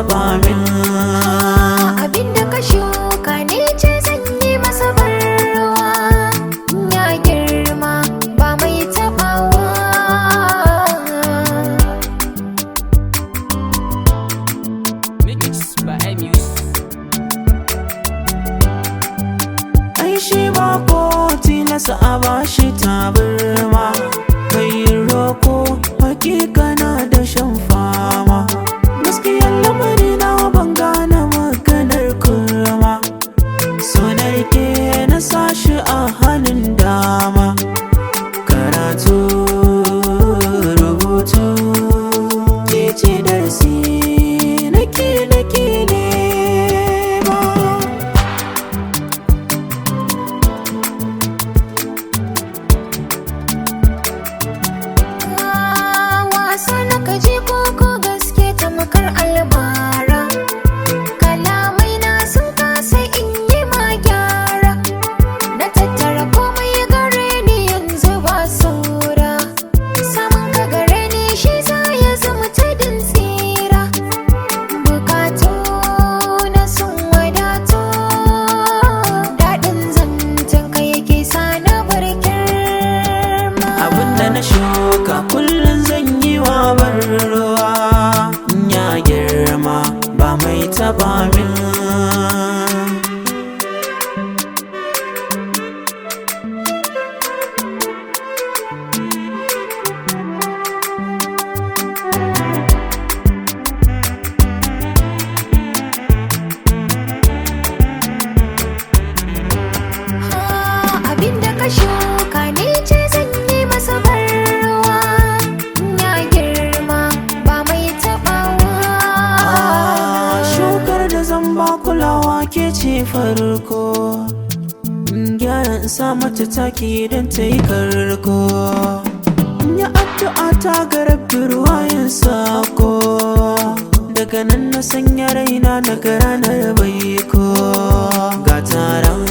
taba min. Abinda ka shuka ne ce zan yi masa ban ruwa, ya girma ba mai tabawa. Ai shi ba ko tilasa a bashi tabarma, kai roko hakika na da shan fama. Gaskiyar lamari na ban gane maganar kurma, so na rike na sashi a hannun dama. Karatu rubutu ke ce darasi nake nema. Wasa na kaji koko gaske tamakar almara, kalamai na sun kasa in yi ma gyara. Na tattara komai gare ni yanzu ba saura, samun ka gare ni shi za ya zama tudun tsira. Bukatu na sun wadato, daɗin zancen ka yake sa na bar girma. Abinda na shuka kullum zan yi wa ban ruwa, ya girma ba mai taba min. Abinda ka shuka ne ce zan yi masa ban ruwa, ya girma ba mai tabawa. Shukar da zan ba kulawa ke ce farko, gyara in sa mata taki don ta yi karko. Ya addu'a ta ga rabbi ruwayen sako, daga nan na sanya raina daga ranar baiko. Ga taron